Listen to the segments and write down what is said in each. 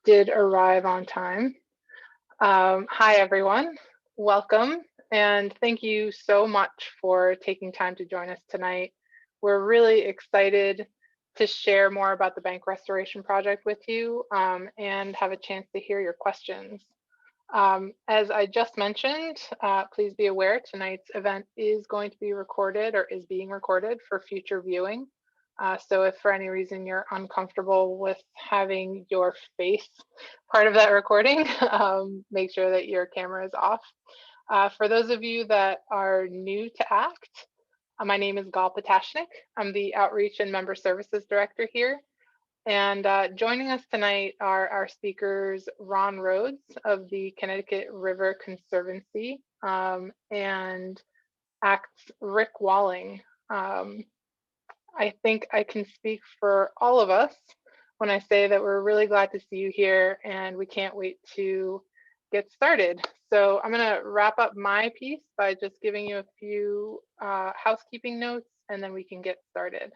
did arrive on time. Hi, everyone. Welcome, and thank you so much for taking time to join us tonight. We're really excited to share more about the bank restoration project with you and have a chance to hear your questions. As I just mentioned, please be aware tonight's event is going to be recorded or is being recorded for future viewing. So if for any reason you're uncomfortable with having your face part of that recording, make sure that your camera is off. For those of you that are new to ACT, my name is Gal Patashnik. I'm the Outreach and Member Services Director here. And joining us tonight are our speakers, Ron Rhodes of the Connecticut River Conservancy and ACT's Rick Walling. I think I can speak for all of us when I say that we're really glad to see you here and we can't wait to get started. So I'm going to wrap up my piece by just giving you a few housekeeping notes and then we can get started.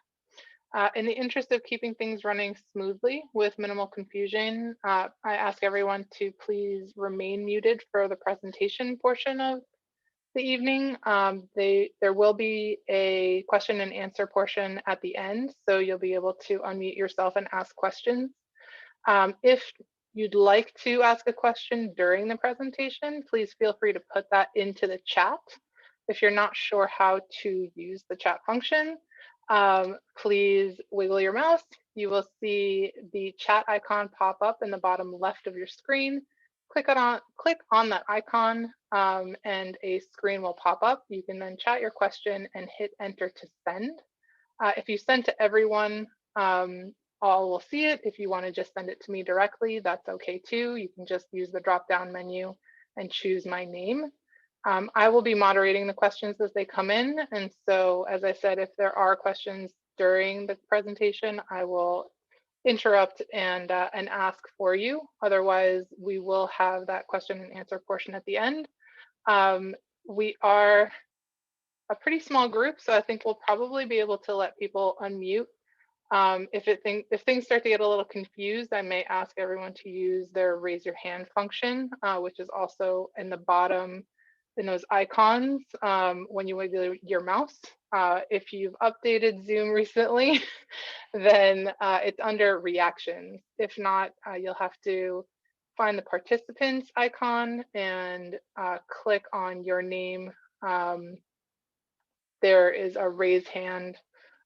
In the interest of keeping things running smoothly with minimal confusion, I ask everyone to please remain muted for the presentation portion of the evening. There will be a question and answer portion at the end, so you'll be able to unmute yourself and ask questions. If you'd like to ask a question during the presentation, please feel free to put that into the chat. If you're not sure how to use the chat function, please wiggle your mouse. You will see the chat icon pop up in the bottom left of your screen. Click on that icon and a screen will pop up. You can then chat your question and hit enter to send. If you send to everyone, all will see it. If you want to just send it to me directly, that's okay too. You can just use the drop-down menu and choose my name. I will be moderating the questions as they come in. And so, as I said, if there are questions during the presentation, I will interrupt and ask for you. Otherwise, we will have that question and answer portion at the end. We are a pretty small group, so I think we'll probably be able to let people unmute. If things start to get a little confused, I may ask everyone to use their raise your hand function, which is also in the bottom in those icons when you wiggle your mouse. If you've updated Zoom recently, then it's under reactions. If not, you'll have to find the participants icon and click on your name. There is a raise hand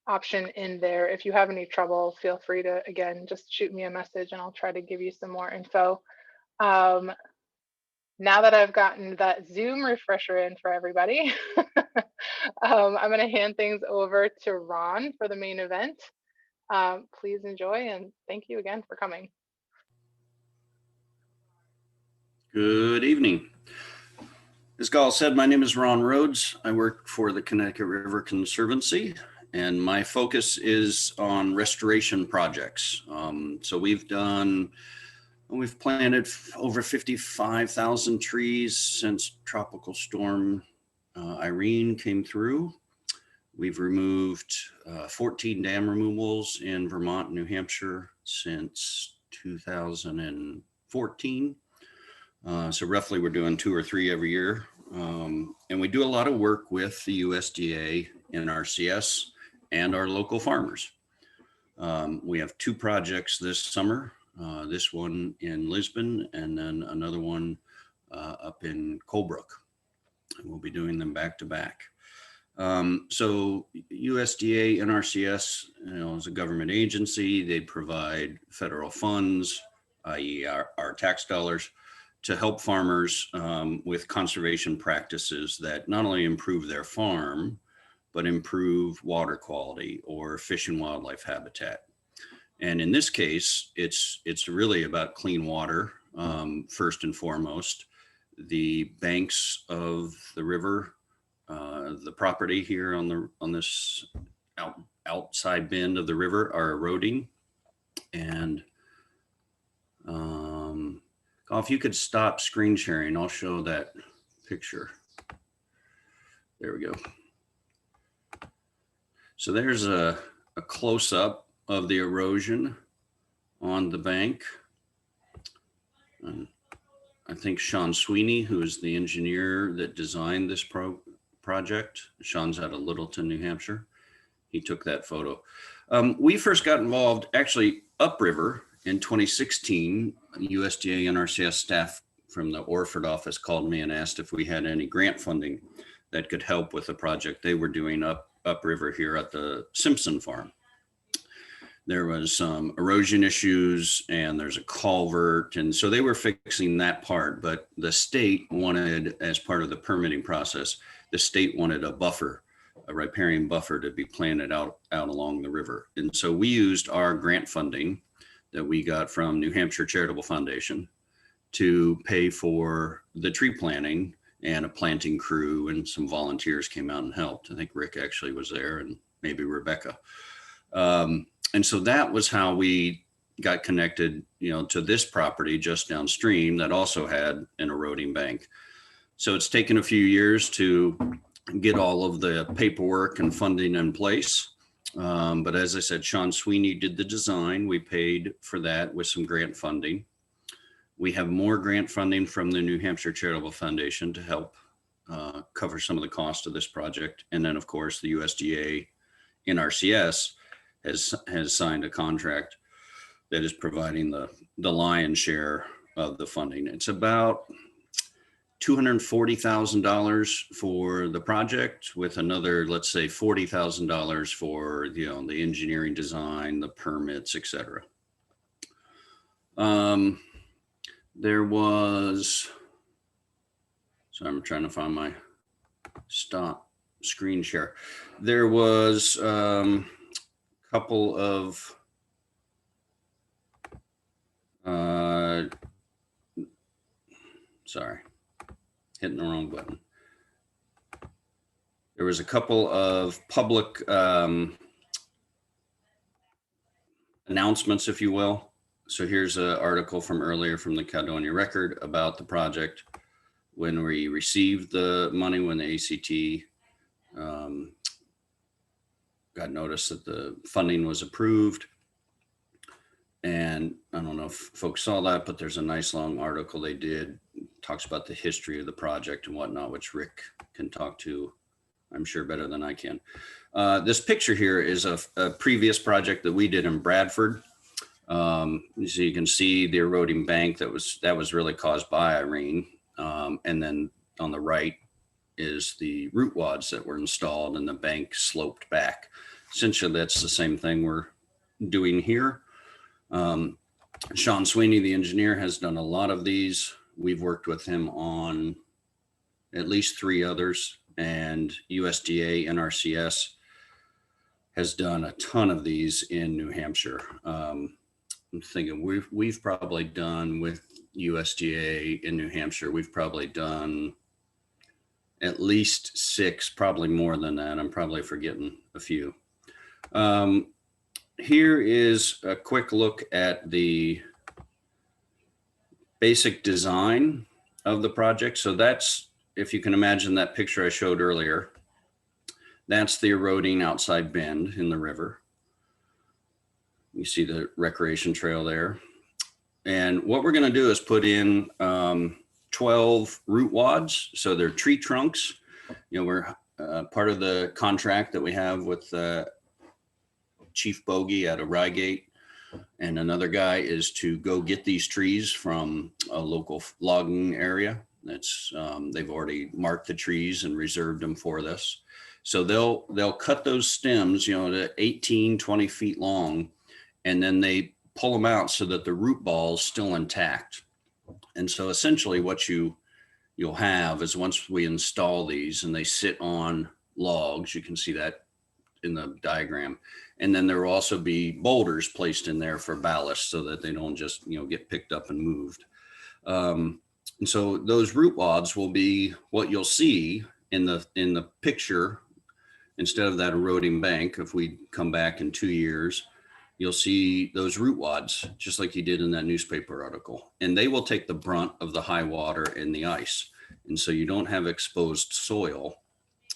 option in there. If you have any trouble, feel free to, again, just shoot me a message and I'll try to give you some more info. Now that I've gotten that Zoom refresher in for everybody, I'm going to hand things over to Ron for the main event. Please enjoy and thank you again for coming. Good evening. As Gal said, my name is Ron Rhodes. I work for the Connecticut River Conservancy and my focus is on restoration projects. So we've planted over 55,000 trees since Tropical Storm Irene came through. We've removed 14 dam removals in Vermont and New Hampshire since 2014. So roughly we're doing 2 or 3 every year. And we do a lot of work with the USDA, NRCS, and our local farmers. We have 2 projects this summer. This one in Lisbon and then another one up in Colebrook. And we'll be doing them back to back. So USDA, NRCS, is a government agency. They provide federal funds, i.e. our tax dollars, to help farmers with conservation practices that not only improve their farm, but improve water quality or fish and wildlife habitat. And in this case, it's really about clean water, first and foremost. The banks of the river, the property here on this outside bend of the river are eroding. And if you could stop screen sharing, I'll show that picture. There we go. So there's a close-up of the erosion on the bank. I think Sean Sweeney, who is the engineer that designed this project. Sean's out of Littleton, New Hampshire. He took that photo. We first got involved actually upriver in 2016. USDA NRCS staff from the Orford office called me and asked if we had any grant funding that could help with the project they were doing upriver here at the Simpson farm. There was some erosion issues and there's a culvert. And so they were fixing that part, but the state wanted, as part of the permitting process, the state wanted a buffer, a riparian buffer to be planted out along the river. And so we used our grant funding that we got from New Hampshire Charitable Foundation to pay for the tree planting, and a planting crew and some volunteers came out and helped. I think Rick actually was there and maybe Rebecca. And so that was how we got connected, to this property just downstream that also had an eroding bank. So it's taken a few years to get all of the paperwork and funding in place. But as I said, Sean Sweeney did the design. We paid for that with some grant funding. We have more grant funding from the New Hampshire Charitable Foundation to help cover some of the cost of this project. And then of course, the USDA NRCS has signed a contract that is providing the lion's share of the funding. It's about $240,000 for the project, with another, let's say, $40,000 for the engineering design, the permits, etc. There was, so I'm trying to find my stop screen share. There was couple of sorry, hitting the wrong button. There was a couple of public announcements, if you will. So here's an article from earlier from the Caledonia Record about the project. When we received the money, when the ACT got notice that the funding was approved. And I don't know if folks saw that, but there's a nice long article they did, talks about the history of the project and whatnot, which Rick can talk to, I'm sure, better than I can. This picture here is a previous project that we did in Bradford. So you can see the eroding bank that was really caused by Irene. And then on the right is the root wads that were installed and the bank sloped back. Essentially, that's the same thing we're doing here. Sean Sweeney, the engineer, has done a lot of these. We've worked with him on at least 3 others, and USDA NRCS has done a ton of these in New Hampshire. I'm thinking we've probably done with USDA in New Hampshire, we've probably done at least 6, probably more than that. I'm probably forgetting a few. Here is a quick look at the basic design of the project. So that's, if you can imagine that picture I showed earlier, that's the eroding outside bend in the river. You see the recreation trail there. And what we're going to do is put in 12 root wads. So they're tree trunks. We're part of the contract that we have with Chief Bogey out of Rygate, and another guy is to go get these trees from a local logging area. That's they've already marked the trees and reserved them for this. So they'll cut those stems, to 18, 20 feet long, and then they pull them out so that the root ball is still intact. And so essentially what you'll have is, once we install these and they sit on logs, you can see that in the diagram. And then there will also be boulders placed in there for ballast so that they don't just, get picked up and moved. And so those root wads will be what you'll see in the picture. Instead of that eroding bank, if we come back in 2 years, you'll see those root wads, just like you did in that newspaper article. And they will take the brunt of the high water and the ice. And so you don't have exposed soil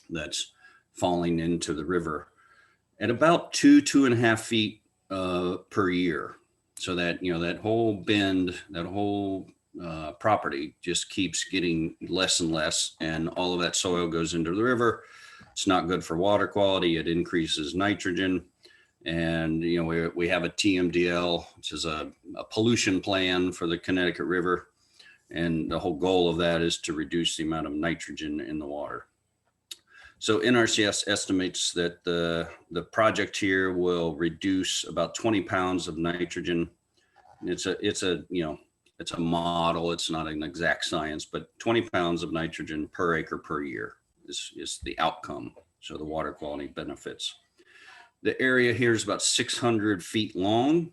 that's falling into the river at about 2.5 feet per year. So that, that whole bend, that whole property just keeps getting less and less, and all of that soil goes into the river. It's not good for water quality. It increases nitrogen. And, you know, we have a TMDL, which is a pollution plan for the Connecticut River. And the whole goal of that is to reduce the amount of nitrogen in the water. So NRCS estimates that the project here will reduce about 20 pounds of nitrogen. It's a model. It's not an exact science, but 20 pounds of nitrogen per acre per year is the outcome. So the water quality benefits. The area here is about 600 feet long.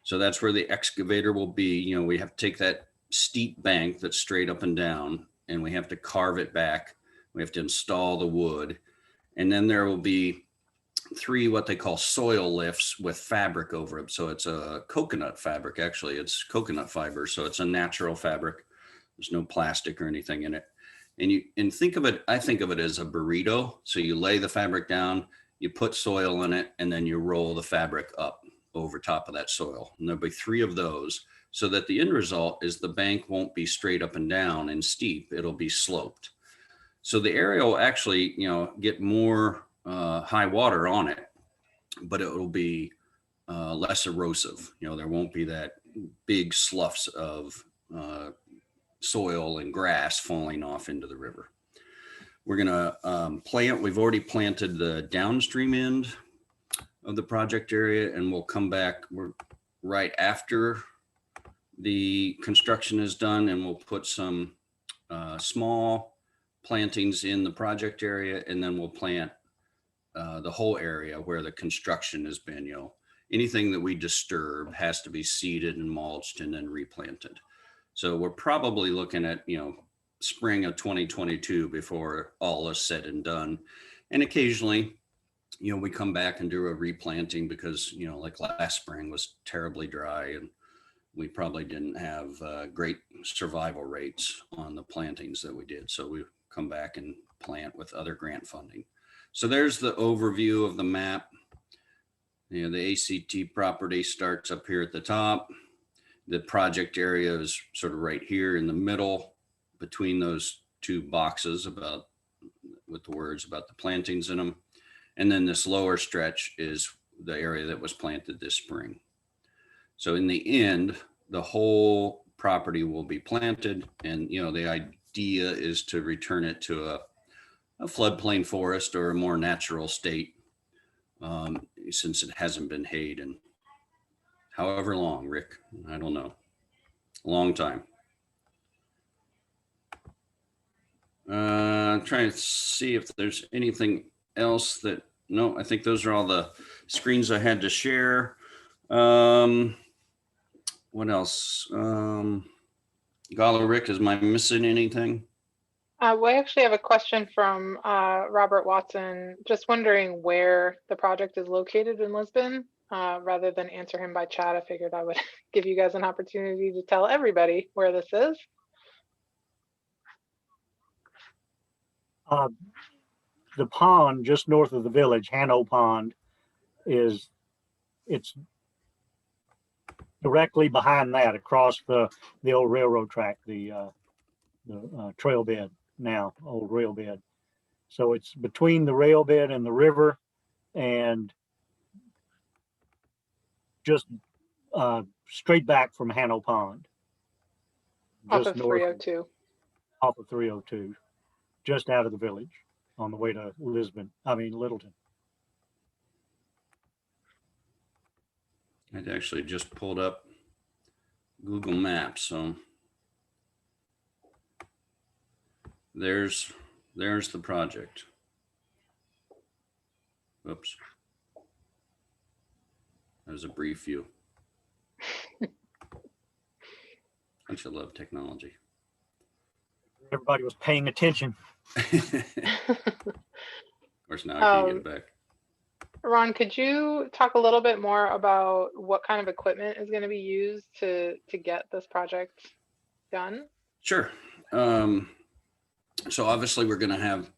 So that's where the excavator will be. You know, we have to take that steep bank that's straight up and down, and we have to carve it back. We have to install the wood. And then there will be 3 what they call soil lifts with fabric over it. So it's a coconut fabric. Actually, it's coconut fiber. So it's a natural fabric. There's no plastic or anything in it. And think of it, I think of it as a burrito. So you lay the fabric down, you put soil in it, and then you roll the fabric up over top of that soil. And there'll be 3 of those, so that the end result is the bank won't be straight up and down and steep. It'll be sloped. So the area will actually, you know, get more high water on it, but it will be less erosive. You know, there won't be that big sloughs of soil and grass falling off into the river. We're gonna plant, we've already planted the downstream end of the project area, and we'll come back right after the construction is done, and we'll put some small plantings in the project area, and then we'll plant the whole area where the construction has been. You know, anything that we disturb has to be seeded and mulched and then replanted. So we're probably looking at, you know, spring of 2022 before all is said and done. And occasionally, you know, we come back and do a replanting because, you know, like last spring was terribly dry, and we probably didn't have great survival rates on the plantings that we did. So we come back and plant with other grant funding. So there's the overview of the map. You know, the ACT property starts up here at the top. The project area is sort of right here in the middle between those 2 boxes with the words about the plantings in them. And then this lower stretch is the area that was planted this spring. So in the end, the whole property will be planted, and, you know, the idea is to return it to a floodplain forest or a more natural state, since it hasn't been hayed in however long, Rick, I don't know, a long time. I'm trying to see if there's anything else that, no, I think those are all the screens I had to share. What else? Gala, Rick, am I missing anything? We actually have a question from Robert Watson, just wondering where the project is located in Lisbon. Rather than answer him by chat, I figured I would give you guys an opportunity to tell everybody where this is. The pond just north of the village, Hanno Pond, it's directly behind that, across the old railroad track, the trail bed now, old rail bed. So it's between the rail bed and the river, and just straight back from Hanno Pond. Off of 302. Off of 302, just out of the village on the way to Littleton. I'd actually just pulled up Google Maps, so there's the project. Oops. That was a brief view. I should love technology. Everybody was paying attention. Of course, now I can't get back. Ron, could you talk a little bit more about what kind of equipment is going to be used to get this project done? Sure. So obviously we're going to have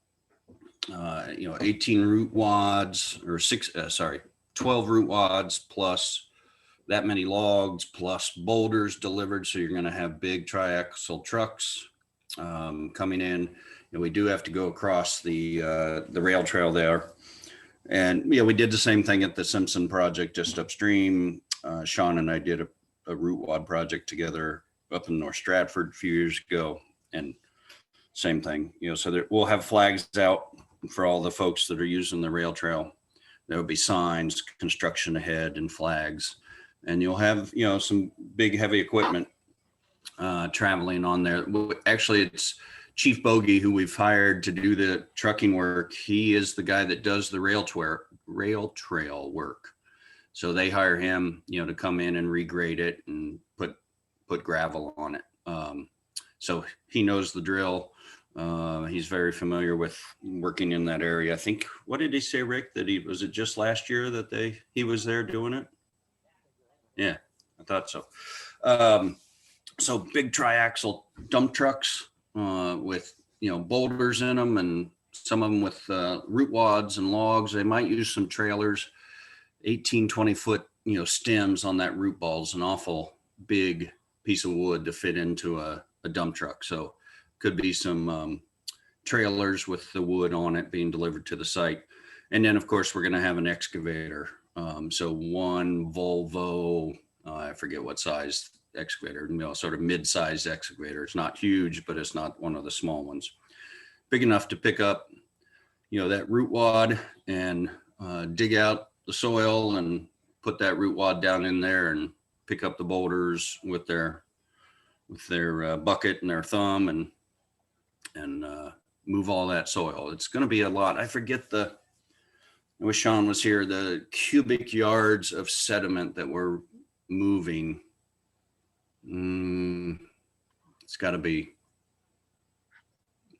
18 root wads, or 12 root wads plus that many logs plus boulders delivered. So you're going to have big triaxle trucks coming in, and we do have to go across the rail trail there. And we did the same thing at the Simpson project just upstream. Sean and I did a root wad project together up in North Stratford a few years ago, and same thing, so that we'll have flags out for all the folks that are using the rail trail. There'll be signs, construction ahead, and flags, and you'll have, some big heavy equipment traveling on there. Actually, it's Chief Bogey, who we've hired to do the trucking work. He is the guy that does the rail trail work. So they hire him, to come in and regrade it and put gravel on it. So he knows the drill. He's very familiar with working in that area. I think, what did he say, Rick, that was it just last year that he was there doing it? Yeah, I thought so. So big triaxle dump trucks with, boulders in them, and some of them with root wads and logs. They might use some trailers, 18, 20 foot, stems on that root ball is an awful big piece of wood to fit into a dump truck. So could be some trailers with the wood on it being delivered to the site. And then, of course, we're going to have an excavator. So one Volvo, I forget what size excavator, sort of mid-sized excavator. It's not huge, but it's not one of the small ones. Big enough to pick up, that root wad and dig out the soil and put that root wad down in there and pick up the boulders with their bucket and their thumb and move all that soil. It's going to be a lot. I forget I wish Sean was here, the cubic yards of sediment that we're moving. It's got to be,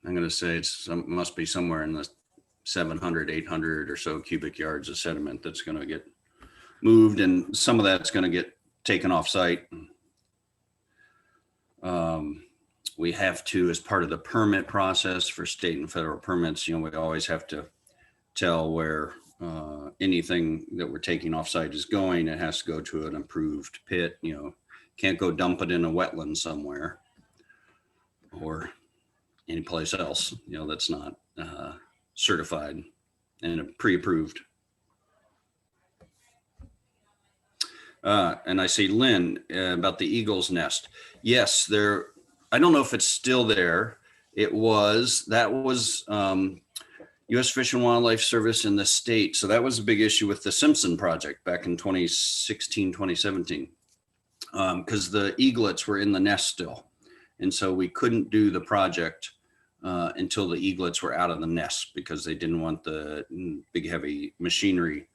I'm going to say must be somewhere in the 700, 800 or so cubic yards of sediment that's going to get moved, and some of that's going to get taken off site. We have to, as part of the permit process for state and federal permits, we always have to tell where anything that we're taking off site is going. It has to go to an approved pit. Can't go dump it in a wetland somewhere or any place else, that's not certified and pre-approved. And I see Lynn about the Eagle's Nest. Yes, I don't know if it's still there. That was U.S. Fish and Wildlife Service in the state. So that was a big issue with the Simpson project back in 2016, 2017, because the eaglets were in the nest still. And so we couldn't do the project until the eaglets were out of the nest, because they didn't want the big heavy machinery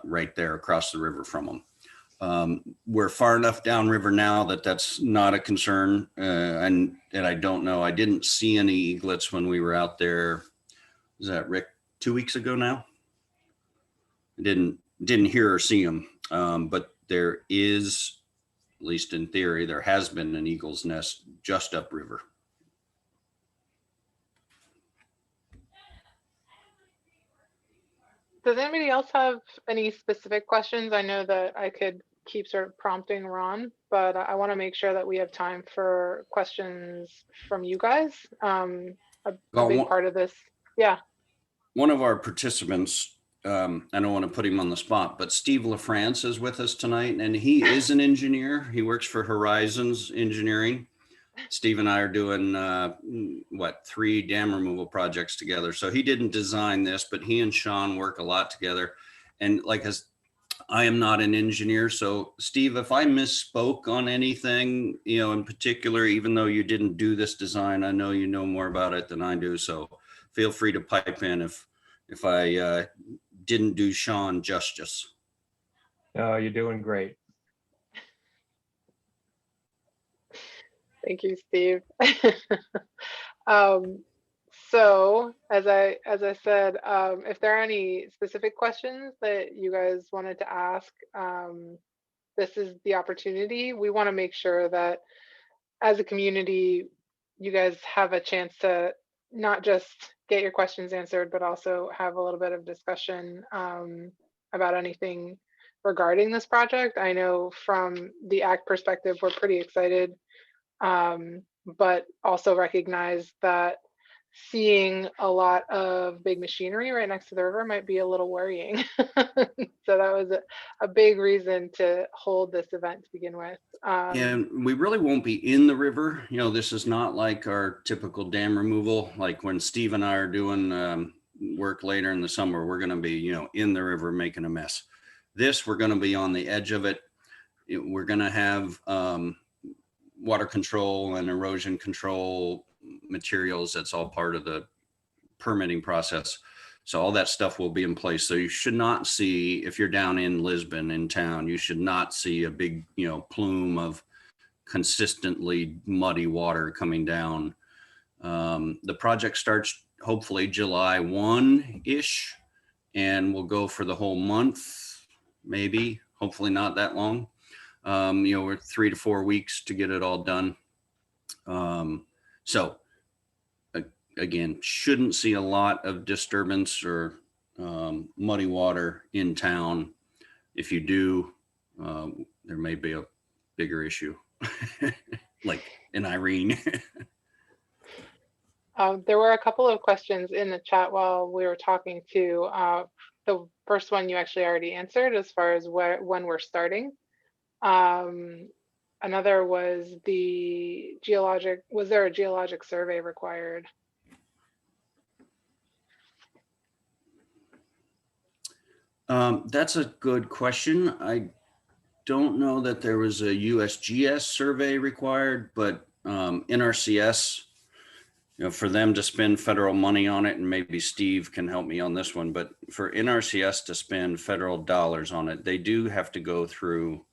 right there across the river from them. We're far enough downriver now that that's not a concern. And I don't know, I didn't see any eaglets when we were out there. Is that, Rick, 2 weeks ago now? I didn't hear or see them. But there is, at least in theory, there has been an eagle's nest just upriver. Does anybody else have any specific questions? I know that I could keep sort of prompting Ron, but I want to make sure that we have time for questions from you guys. A big part of this. Yeah. One of our participants, I don't want to put him on the spot, but Steve LaFrance is with us tonight, and he is an engineer. He works for Horizons Engineering. Steve and I are doing 3 dam removal projects together. So he didn't design this, but he and Sean work a lot together. And I am not an engineer. So Steve, if I misspoke on anything, in particular, even though you didn't do this design, I know you know more about it than I do. So feel free to pipe in if I didn't do Sean justice. No, you're doing great. Thank you, Steve. So as I said, if there are any specific questions that you guys wanted to ask, this is the opportunity. We want to make sure that as a community, you guys have a chance to not just get your questions answered, but also have a little bit of discussion about anything regarding this project. I know from the ACT perspective, we're pretty excited, but also recognize that seeing a lot of big machinery right next to the river might be a little worrying. So that was a big reason to hold this event to begin with. And we really won't be in the river. You know, this is not like our typical dam removal. Like when Steve and I are doing work later in the summer, we're going to be, you know, in the river making a mess. This, we're going to be on the edge of it. We're going to have water control and erosion control materials. That's all part of the permitting process. So all that stuff will be in place. So you should not see, if you're down in Lisbon in town, you should not see a big, you know, plume of consistently muddy water coming down. The project starts hopefully July 1-ish and will go for the whole month, maybe, hopefully not that long. You know, we're 3 to 4 weeks to get it all done. So again, shouldn't see a lot of disturbance or muddy water in town. If you do, there may be a bigger issue, like in Irene. There were a couple of questions in the chat while we were talking too. The first one you actually already answered as far as when we're starting. Another was was there a geologic survey required? That's a good question. I don't know that there was a USGS survey required, but NRCS, you know, for them to spend federal money on it, and maybe Steve can help me on this one, but for NRCS to spend federal dollars on it, they do have to go through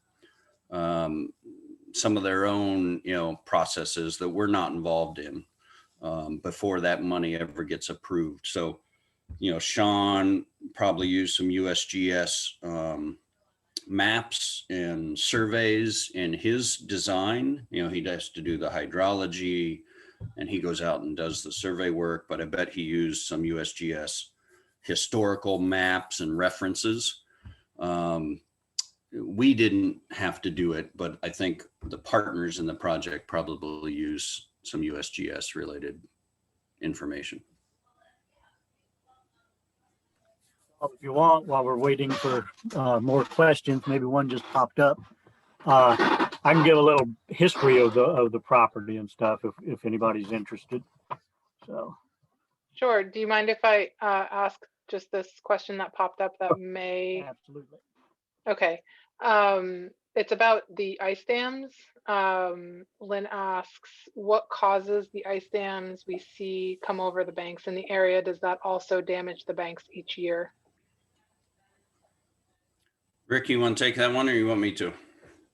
some of their own, you know, processes that we're not involved in before that money ever gets approved. So, you know, Sean probably used some USGS maps and surveys in his design. You know, he has to do the hydrology and he goes out and does the survey work, but I bet he used some USGS historical maps and references. We didn't have to do it, but I think the partners in the project probably use some USGS related information. If you want, while we're waiting for more questions, maybe one just popped up. I can give a little history of the property and stuff if anybody's interested. So, Sure. Do you mind if I ask just this question that popped up that may? Absolutely. Okay. It's about the ice dams. Lynn asks, what causes the ice dams we see come over the banks in the area? Does that also damage the banks each year? Rick, you want to take that one or you want me to?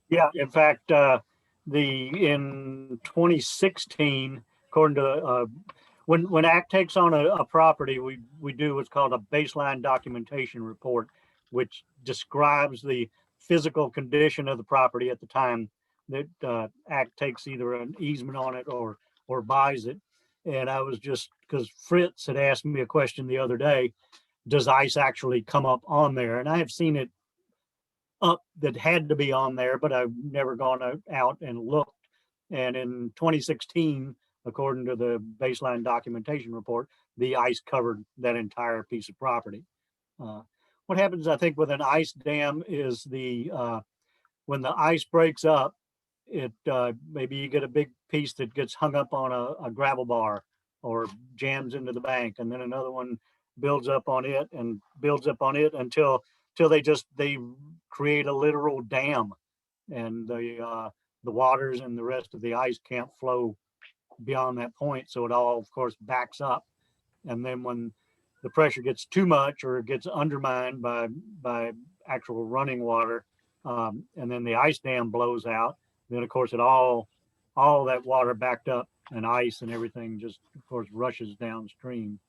Yeah, in fact, in 2016, according to when ACT takes on a property, we do what's called a baseline documentation report, which describes the physical condition of the property at the time that ACT takes either an easement on it or buys it. And I was just, because Fritz had asked me a question the other day, does ice actually come up on there? And I have seen it up that had to be on there, but I've never gone out and looked. And in 2016, according to the baseline documentation report, the ice covered that entire piece of property. What happens, I think, with an ice dam is when the ice breaks up, it maybe you get a big piece that gets hung up on a gravel bar or jams into the bank, and then another one builds up on it and builds up on it until they create a literal dam, and the waters and the rest of the ice can't flow beyond that point. So it all, of course, backs up. And then when the pressure gets too much or it gets undermined by actual running water, and then the ice dam blows out, then of course all that water backed up and ice and everything just, of course, rushes downstream.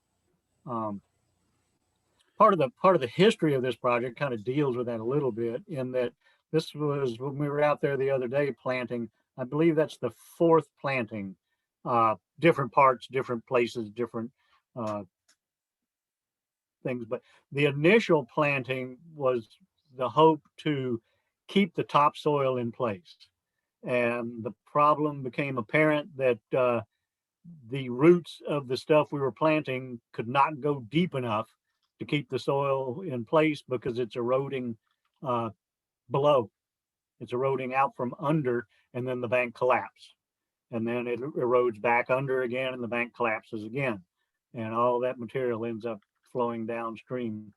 Part of the history of this project kind of deals with that a little bit, in that this was when we were out there the other day planting. I believe that's the 4th planting, different parts, different places, different things. But the initial planting was the hope to keep the topsoil in place. And the problem became apparent that the roots of the stuff we were planting could not go deep enough to keep the soil in place because it's eroding below. It's eroding out from under, and then the bank collapses. And then it erodes back under again, and the bank collapses again. And all that material ends up flowing downstream.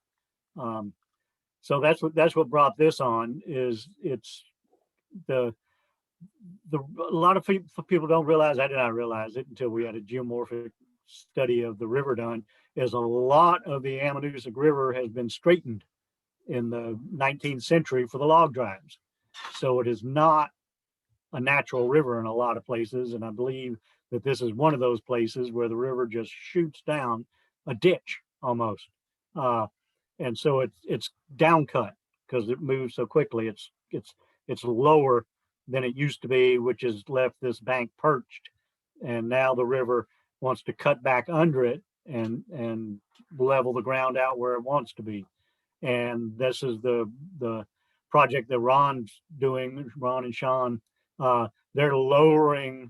So that's what brought this on. Is it's a lot of people don't realize. I did not realize it until we had a geomorphic study of the river done. Is a lot of the Ammonoosuc River has been straightened in the 19th century for the log drives. So it is not a natural river in a lot of places. And I believe that this is one of those places where the river just shoots down a ditch almost. And so it's down cut because it moves so quickly. It's lower than it used to be, which has left this bank perched. And now the river wants to cut back under it and level the ground out where it wants to be. And this is the project that Ron's doing, Ron and Sean. They're lowering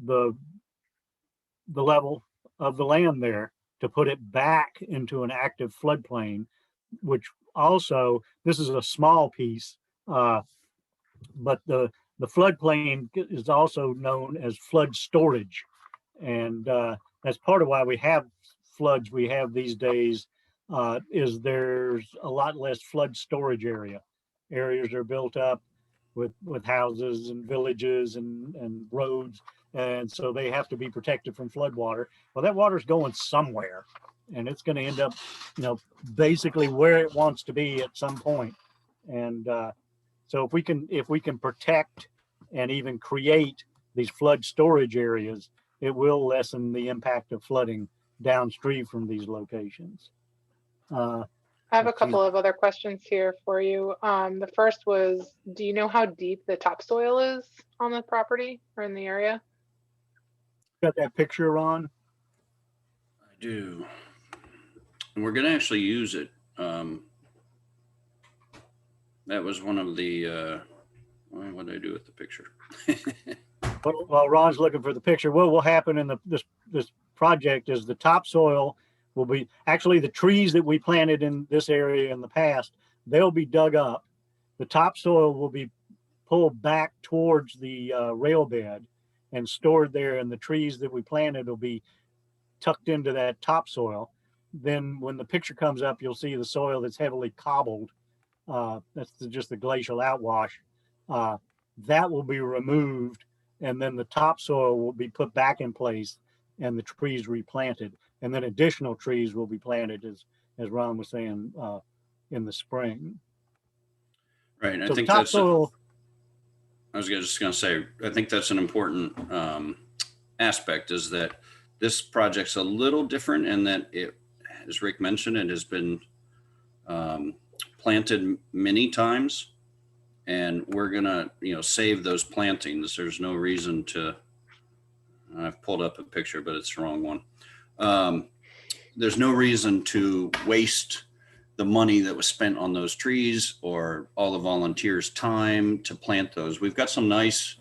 the level of the land there to put it back into an active floodplain, which also, this is a small piece, but the floodplain is also known as flood storage. And that's part of why we have floods we have these days, is there's a lot less flood storage area. Areas are built up with houses and villages and roads. And so they have to be protected from flood water. Well, that water's going somewhere, and it's going to end up, basically where it wants to be at some point. And so if we can protect and even create these flood storage areas, it will lessen the impact of flooding downstream from these locations. I have a couple of other questions here for you. The first was, do you know how deep the topsoil is on the property or in the area? Got that picture, Ron? I do. And we're going to actually use it. That was one of the, what did I do with the picture? While Ron's looking for the picture, what will happen in this project is the topsoil will be, actually the trees that we planted in this area in the past, they'll be dug up. The topsoil will be pulled back towards the rail bed and stored there, and the trees that we planted will be tucked into that topsoil. Then when the picture comes up, you'll see the soil that's heavily cobbled. That's just the glacial outwash. That will be removed, and then the topsoil will be put back in place and the trees replanted. And then additional trees will be planted, as Ron was saying, in the spring. Right. I So think topsoil. I was just going to say, I think that's an important aspect, is that this project's a little different in that it, as Rick mentioned, it has been planted many times, and we're going to, save those plantings. There's no reason to, I've pulled up a picture, but it's the wrong one. There's no reason to waste the money that was spent on those trees or all the volunteers' time to plant those. We've got some nice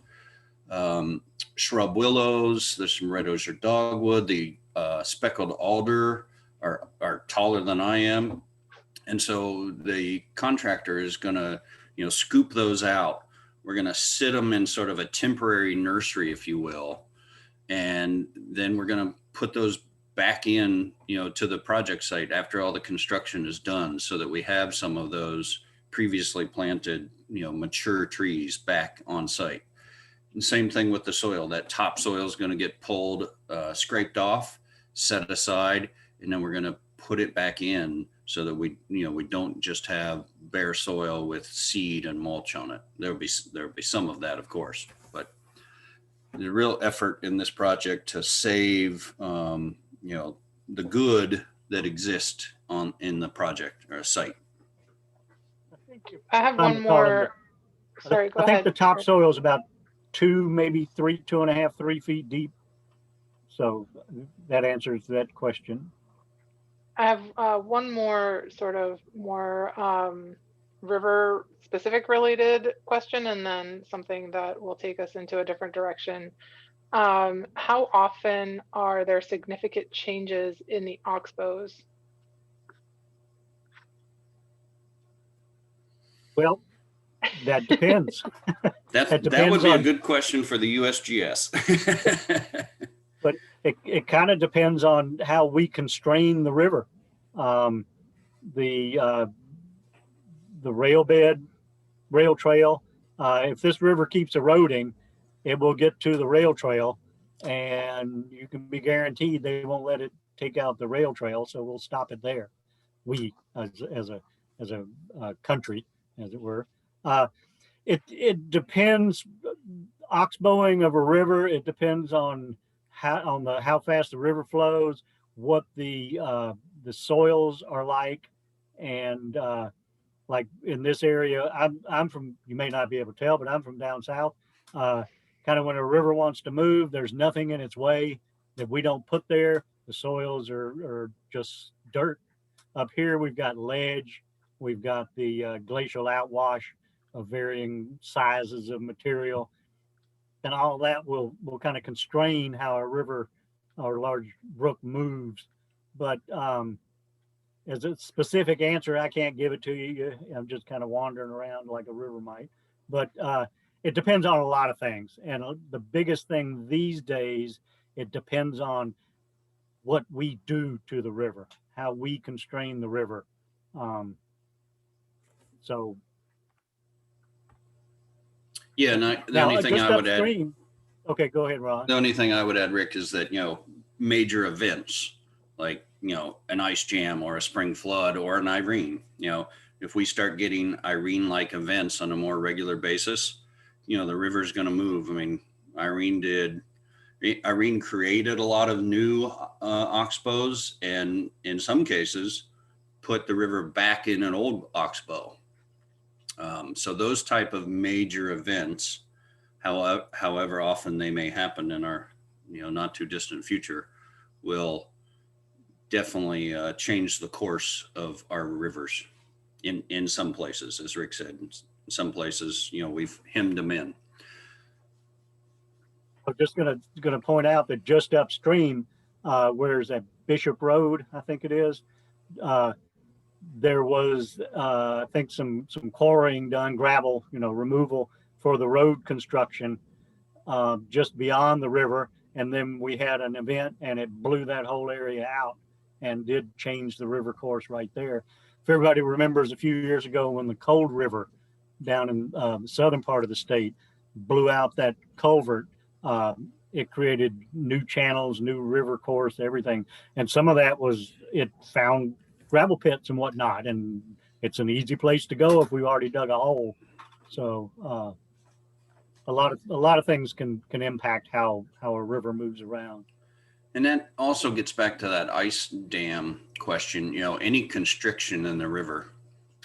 shrub willows. There's some red osier dogwood. The speckled alder are taller than I am. And so the contractor is going to, scoop those out. We're going to sit them in sort of a temporary nursery, if you will. And then we're going to put those back in, to the project site after all the construction is done, so that we have some of those previously planted, mature trees back on site. And same thing with the soil. That topsoil is going to get pulled, scraped off, set aside, and then we're going to put it back in so that we don't just have bare soil with seed and mulch on it. There'll be some of that, of course, but the real effort in this project to save, the good that exists in the project or site. I have one more. Sorry, go ahead. I think the topsoil is about 2.5, 3 feet deep. So that answers that question. I have one more sort of more river specific related question and then something that will take us into a different direction. How often are there significant changes in the oxbows? Well, that depends. That would depends be a on- good question for the USGS. But it kind of depends on how we constrain the river. The rail trail, if this river keeps eroding, it will get to the rail trail, and you can be guaranteed they won't let it take out the rail trail, so we'll stop it there. We, as a country, as it were. It depends. Oxbowing of a river, it depends on how fast the river flows, what the soils are like, and like in this area, I'm from, you may not be able to tell, but I'm from down south. Kind of when a river wants to move, there's nothing in its way that we don't put there. The soils are just dirt. Up here, we've got ledge. We've got the glacial outwash of varying sizes of material. And all that will kind of constrain how a river or large brook moves. But as a specific answer, I can't give it to you. I'm just kind of wandering around like a river might. But it depends on a lot of things. And the biggest thing these days, it depends on what we do to the river, how we constrain the river. So Yeah, and the only thing I would add. Okay, go ahead, Ron. The only thing I would add, Rick, is that, major events like, an ice jam or a spring flood or an Irene, if we start getting Irene-like events on a more regular basis, the river's going to move. I mean, Irene created a lot of new oxbows, and in some cases put the river back in an old oxbow. So those type of major events, however often they may happen in our not too distant future, will definitely change the course of our rivers in some places. As Rick said, in some places we've hemmed them in. I'm just gonna point out that just upstream, where's that, Bishop Road, I think it is, there was I think some quarrying done, gravel, removal for the road construction just beyond the river, and then we had an event and it blew that whole area out and did change the river course right there. If everybody remembers a few years ago when the Cold River down in the southern part of the state blew out that culvert, it created new channels, new river course, everything. And some of that was, it found gravel pits and whatnot, and it's an easy place to go if we've already dug a hole. So a lot of things can impact how a river moves around. And that also gets back to that ice dam question. Any constriction in the river,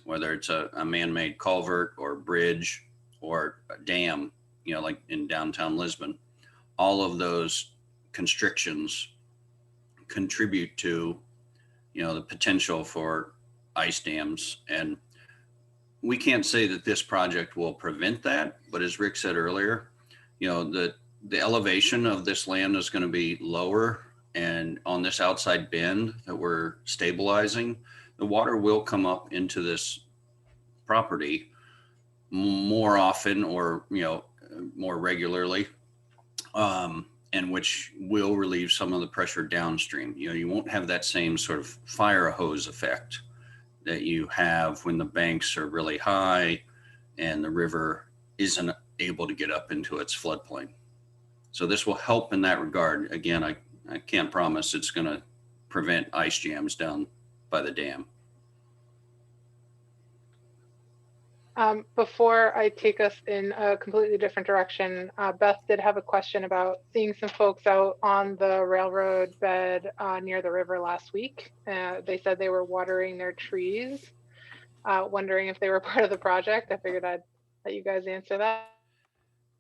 whether it's a man-made culvert or bridge or a dam, like in downtown Lisbon, all of those constrictions contribute to, the potential for ice dams. And we can't say that this project will prevent that, but as Rick said earlier, the elevation of this land is going to be lower, and on this outside bend that we're stabilizing, the water will come up into this property more often, or more regularly, and which will relieve some of the pressure downstream. You won't have that same sort of fire hose effect that you have when the banks are really high and the river isn't able to get up into its floodplain. So this will help in that regard. Again, I can't promise it's going to prevent ice jams down by the dam. Before I take us in a completely different direction, Beth did have a question about seeing some folks out on the railroad bed near the river last week. They said they were watering their trees, wondering if they were part of the project. I figured I'd let you guys answer that.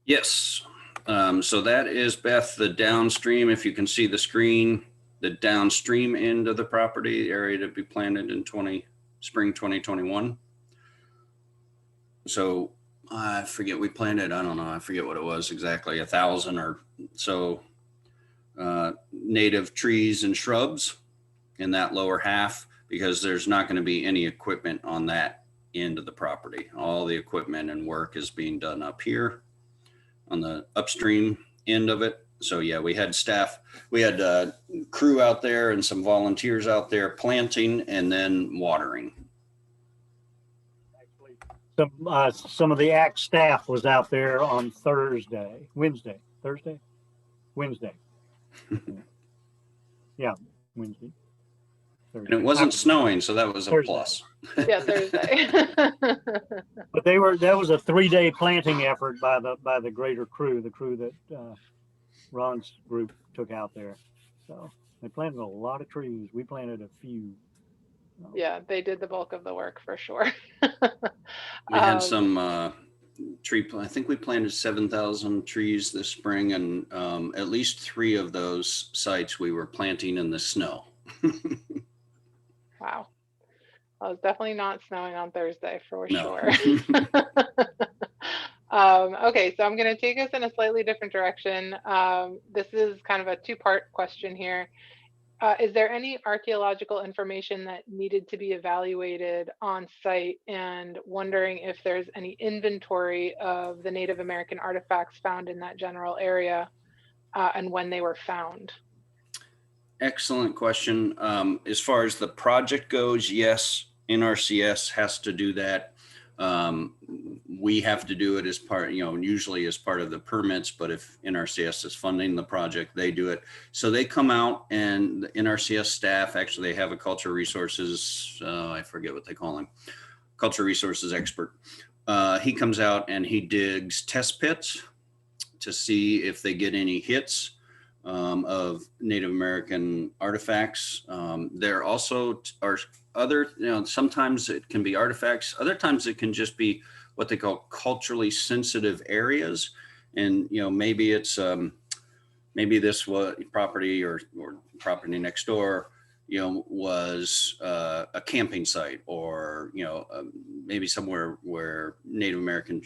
Yes. So that is, Beth, the downstream, if you can see the screen, the downstream end of the property, the area to be planted in spring 2021. So I forget, we planted, I don't know, I forget what it was exactly, 1,000 or so native trees and shrubs in that lower half, because there's not going to be any equipment on that end of the property. All the equipment and work is being done up here on the upstream end of it. So yeah, we had staff, we had crew out there and some volunteers out there planting and then watering. Actually, some of the ACT staff was out there on Wednesday. Yeah, Wednesday. And it wasn't snowing, so that was a Thursday. plus. Yeah, Thursday. But that was a 3-day planting effort by the greater crew, the crew that Ron's group took out there. So they planted a lot of trees. We planted a few. Yeah, they did the bulk of the work for sure. We had some I think we planted 7,000 trees this spring, and at least 3 of those sites we were planting in the snow. Wow. Well, it's definitely not snowing on Thursday for No. sure. Okay, so I'm going to take us in a slightly different direction. This is kind of a 2-part question here. Is there any archaeological information that needed to be evaluated on site, and wondering if there's any inventory of the Native American artifacts found in that general area and when they were found? Excellent question. As far as the project goes, yes, NRCS has to do that. We have to do it as part, usually as part of the permits, but if NRCS is funding the project, they do it. So they come out, and the NRCS staff, actually they have a cultural resources, I forget what they call him, cultural resources expert. He comes out and he digs test pits to see if they get any hits of Native American artifacts. There also are other, sometimes it can be artifacts, other times it can just be what they call culturally sensitive areas. And, maybe it's, maybe this property or property next door, was a camping site, or, maybe somewhere where Native American,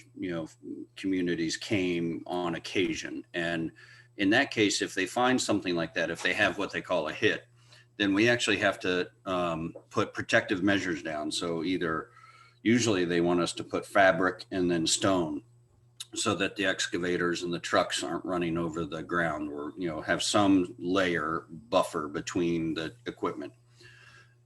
communities came on occasion. And in that case, if they find something like that, if they have what they call a hit, then we actually have to put protective measures down. So usually they want us to put fabric and then stone, so that the excavators and the trucks aren't running over the ground, or, have some layer buffer between the equipment.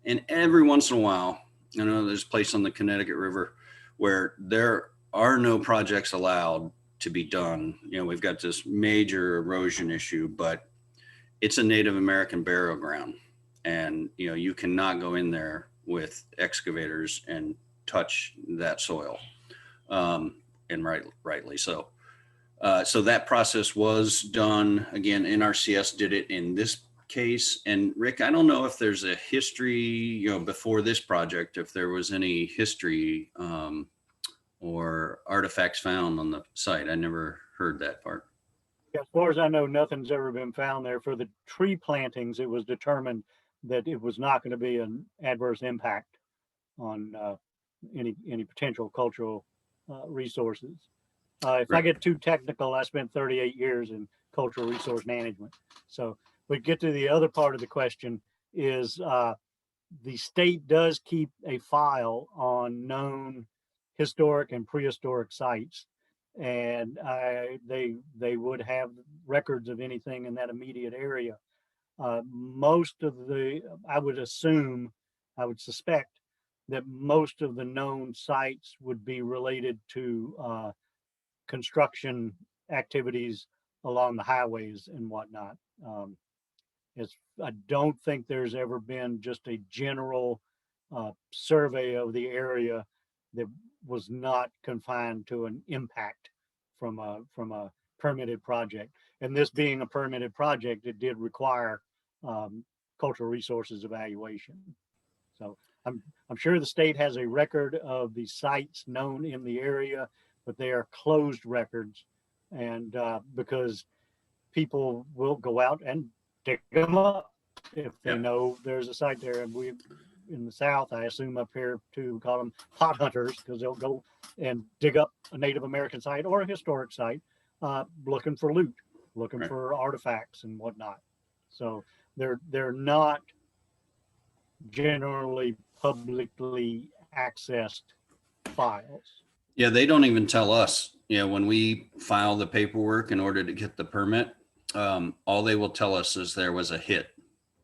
And every once in a while, there's a place on the Connecticut River where there are no projects allowed to be done. We've got this major erosion issue, but it's a Native American burial ground, and you cannot go in there with excavators and touch that soil, and rightly so. So that process was done. Again, NRCS did it in this case. And Rick, I don't know if there's a history, before this project, if there was any history or artifacts found on the site. I never heard that part. As far as I know, nothing's ever been found there. For the tree plantings, it was determined that it was not going to be an adverse impact on any potential cultural resources. If I get too technical, I spent 38 years in cultural resource management. So we get to the other part of the question is the state does keep a file on known historic and prehistoric sites, and they would have records of anything in that immediate area. Most of I would suspect that most of the known sites would be related to construction activities along the highways and whatnot. I don't think there's ever been just a general survey of the area that was not confined to an impact from a permitted project. And this being a permitted project, it did require cultural resources evaluation. So I'm sure the state has a record of the sites known in the area, but they are closed records, and because people will go out and dig them up if they know there's a site there. And we in the South, I assume up here too, we call them pot hunters, because they'll go and dig up a Native American site or a historic site, looking for loot, looking Right. for artifacts and whatnot. So they're not generally publicly accessed files. Yeah, they don't even tell us. When we file the paperwork in order to get the permit, all they will tell us is there was a hit.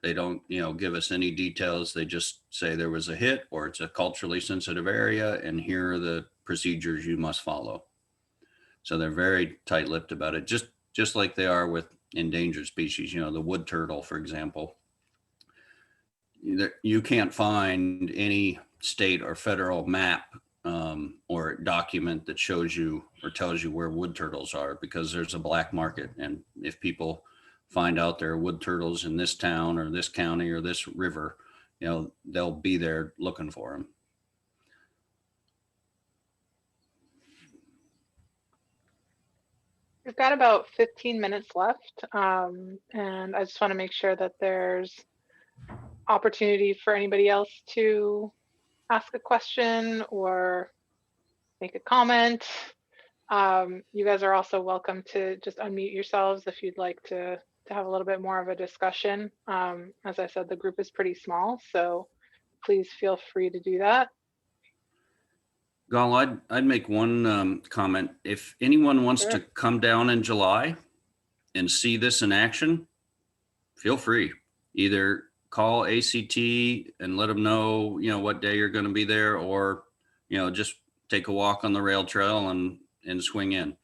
They don't, give us any details. They just say there was a hit or it's a culturally sensitive area and here are the procedures you must follow. So they're very tight-lipped about it, just like they are with endangered species, the wood turtle, for example. You can't find any state or federal map or document that shows you or tells you where wood turtles are because there's a black market. And if people find out there are wood turtles in this town or this county or this river, they'll be there looking for them. We've got about 15 minutes left, and I just want to make sure that there's opportunity for anybody else to ask a question or make a comment. You guys are also welcome to just unmute yourselves if you'd like to have a little bit more of a discussion. As I said, the group is pretty small, so please feel free to do that. Gal, I'd make one comment. If anyone wants to come down in July and see this in action, feel free. Either call ACT and let them know, what day you're going to be there, or, just take a walk on the rail trail and swing in.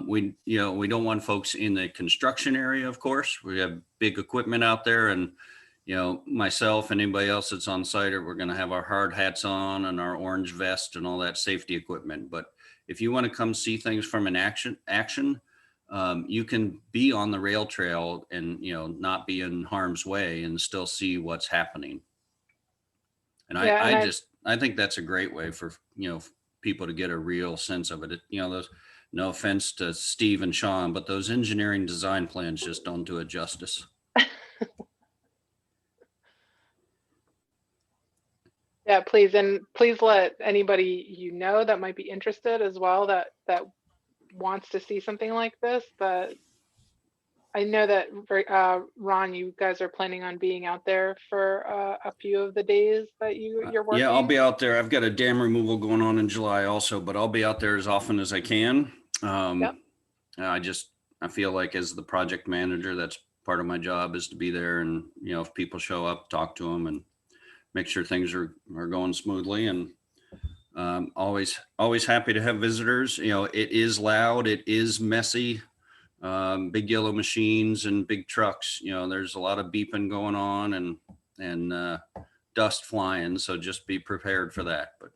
We don't want folks in the construction area, of course. We have big equipment out there, and myself and anybody else that's on site, we're going to have our hard hats on and our orange vest and all that safety equipment. But if you want to come see things from an action, you can be on the rail trail and, not be in harm's way and still see what's happening. And I think that's a great way for, people to get a real sense of it. Those, no offense to Steve and Sean, but those engineering design plans just don't do it justice. Yeah, please. And please let anybody that might be interested as well that wants to see something like this. But I know that Ron, you guys are planning on being out there for a few of the days that you're working. Yeah, I'll be out there. I've got a dam removal going on in July also, but I'll be out there as often as I can. Yep. I feel like as the project manager, that's part of my job is to be there. And, if people show up, talk to them and make sure things are going smoothly. And always happy to have visitors. It is loud, it is messy, big yellow machines and big trucks. There's a lot of beeping going on and dust flying. So just be prepared for that. But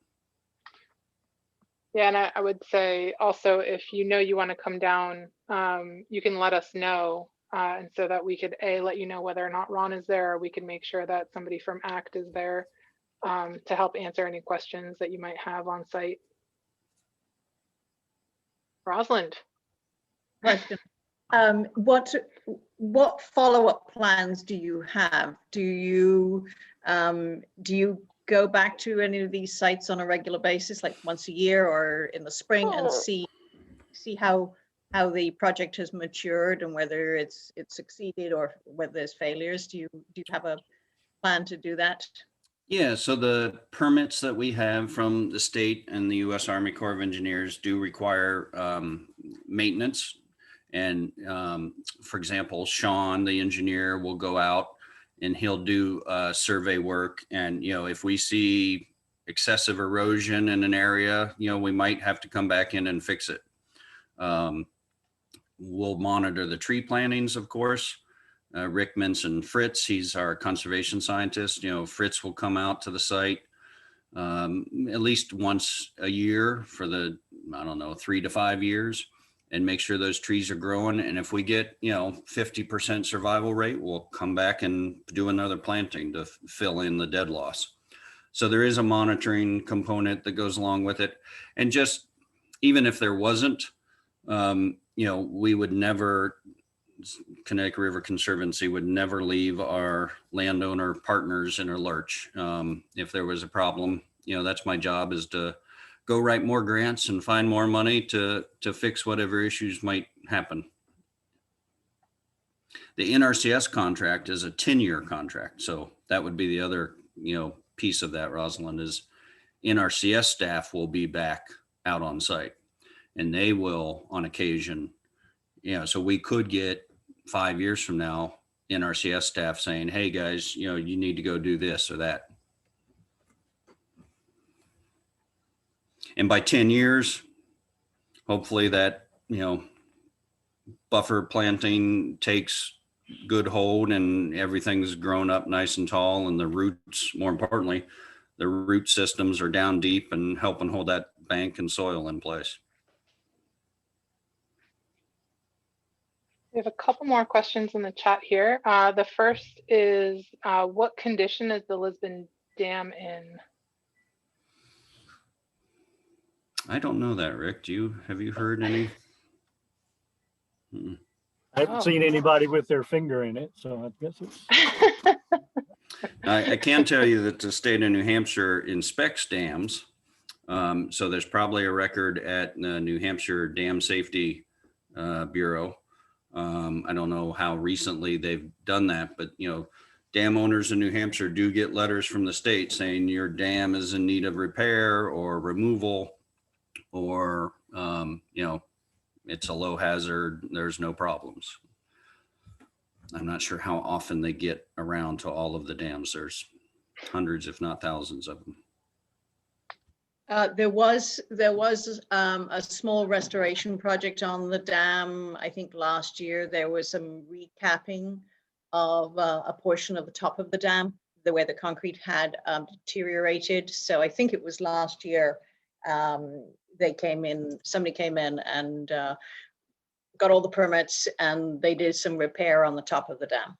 yeah, and I would say also, if you want to come down, you can let us know. And so that we could let you know whether or not Ron is there, or we can make sure that somebody from ACT is there to help answer any questions that you might have on site. Rosalind. Question. What follow-up plans do you have? Do you go back to any of these sites on a regular basis, like once a year or in the spring, and see how the project has matured and whether it's succeeded or whether there's failures? Do you have a plan to do that? yeah, so the permits that we have from the state and the U.S. Army Corps of Engineers do require maintenance. And for example, Sean, the engineer, will go out and he'll do survey work. And, if we see excessive erosion in an area, we might have to come back in and fix it. We'll monitor the tree plantings, of course. Rick mentioned Fritz, he's our conservation scientist. Fritz will come out to the site at least once a year for 3 to 5 years and make sure those trees are growing. And if we get, 50% survival rate, we'll come back and do another planting to fill in the dead loss. So there is a monitoring component that goes along with it. And just even if there wasn't, we would never, Connecticut River Conservancy would never leave our landowner partners in a lurch. If there was a problem, that's my job, is to go write more grants and find more money to fix whatever issues might happen. The NRCS contract is a 10-year contract. So that would be the other, piece of that, Rosalind, is NRCS staff will be back out on site, and they will on occasion, so we could get 5 years from now, NRCS staff saying, hey guys, you need to go do this or that. And by 10 years, hopefully that, buffer planting takes good hold and everything's grown up nice and tall, and the roots, more importantly, the root systems are down deep and helping hold that bank and soil in place. We have a couple more questions in the chat here. The first is, what condition is the Lisbon Dam in? I don't know that, Rick. Have you heard any? I haven't seen anybody with their finger in it, so I guess it's. I can tell you that the state of New Hampshire inspects dams. So there's probably a record at the New Hampshire Dam Safety Bureau. I don't know how recently they've done that, but dam owners in New Hampshire do get letters from the state saying your dam is in need of repair or removal, or it's a low hazard, there's no problems. I'm not sure how often they get around to all of the dams. There's hundreds, if not thousands of them. There was a small restoration project on the dam. I think last year there was some recapping of a portion of the top of the dam, where the concrete had deteriorated. So I think it was last year somebody came in and got all the permits, and they did some repair on the top of the dam.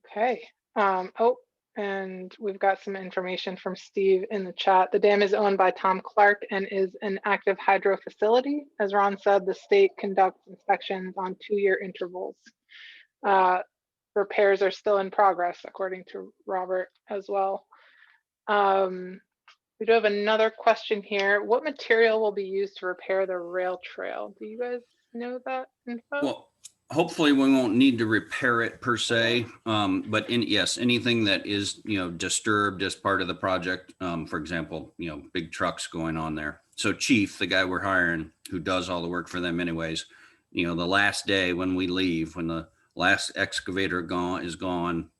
Okay. And we've got some information from Steve in the chat. The dam is owned by Tom Clark and is an active hydro facility. As Ron said, the state conducts inspections on 2-year intervals. Repairs are still in progress, according to Robert as well. We do have another question here. What material will be used to repair the rail trail? Do you guys know that info? Well, hopefully we won't need to repair it per se, but yes, anything that is disturbed as part of the project, for example, big trucks going on there. So Chief, the guy we're hiring who does all the work for them anyways, the last day when we leave, when the last excavator is gone,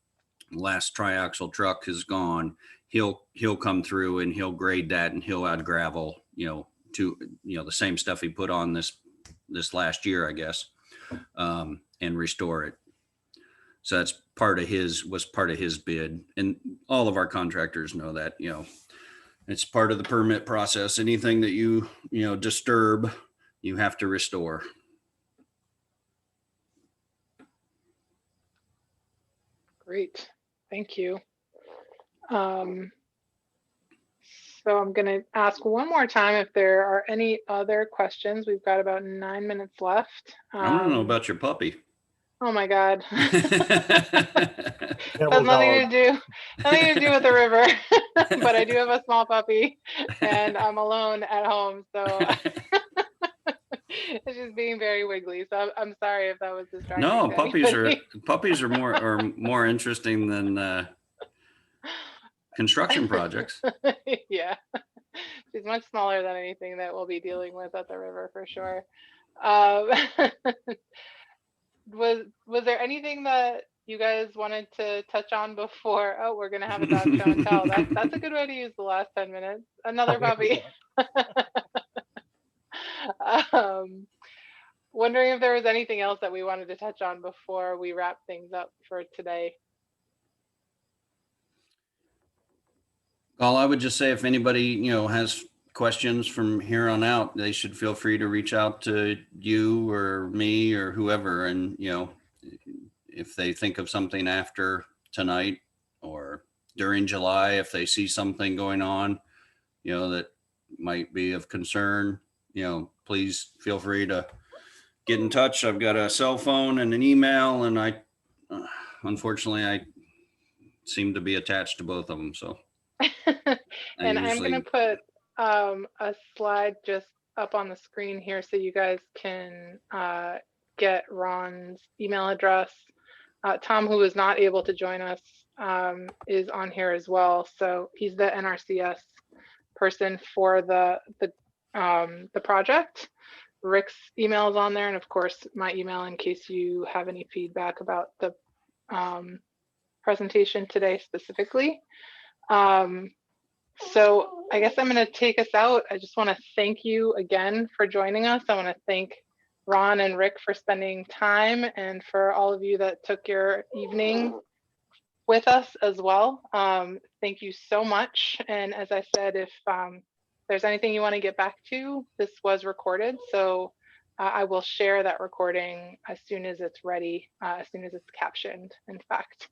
last triaxle truck is gone, he'll come through and he'll grade that, and he'll add gravel, to the same stuff he put on this last year, I guess. And restore it. So that's was part of his bid. And all of our contractors know that, it's part of the permit process. Anything that you disturb, you have to restore. Great, thank you. So I'm going to ask one more time if there are any other questions. We've got about 9 minutes left. I want to know about your puppy. Oh my God. That Has was nothing to do with the river, but I do have a small puppy and I'm alone at home. So it's just being very wiggly. So I'm sorry if that was distracting. No, puppies are more interesting than construction projects. Yeah, she's much smaller than anything that we'll be dealing with at the river for sure. Was there anything that you guys wanted to touch on before? Oh, we're gonna have a dog show and tell. That's a good way to use the last 10 minutes. Another puppy. Wondering if there was anything else that we wanted to touch on before we wrap things up for today. Well, I would just say if anybody, has questions from here on out, they should feel free to reach out to you or me or whoever. And, if they think of something after tonight or during July, if they see something going on, that might be of concern, please feel free to get in touch. I've got a cell phone and an email, and unfortunately, seem to be attached to both of them. So I And I'm usually- going to put a slide just up on the screen here so you guys can get Ron's email address. Tom, who was not able to join us, is on here as well. So he's the NRCS person for the project. Rick's email is on there, and of course my email in case you have any feedback about the presentation today specifically. So I guess I'm going to take us out. I just want to thank you again for joining us. I want to thank Ron and Rick for spending time, and for all of you that took your evening with us as well. Thank you so much. And as I said, if there's anything you want to get back to, this was recorded. So I will share that recording as soon as it's ready, as soon as it's captioned, in fact.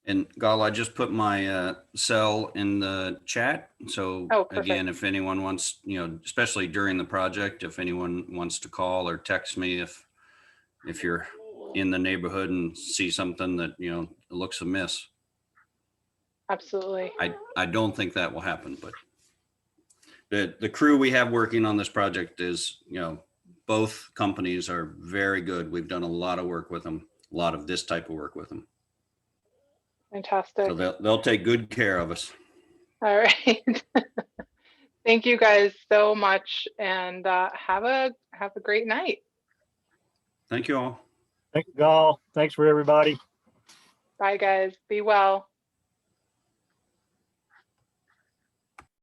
And Gal, I just put my cell in the chat. So again, if anyone wants, especially during the project, if anyone wants to call or text me, if you're in the neighborhood and see something that, looks amiss. Absolutely. I don't think that will happen, but the crew we have working on this project is, both companies are very good. We've done a lot of work with them, a lot of this type of work with them. Fantastic. So they'll take good care of us. All right. Thank you guys so much, and have a great night. Thank you all. Thank you all. Thanks for everybody. Bye guys. Be well.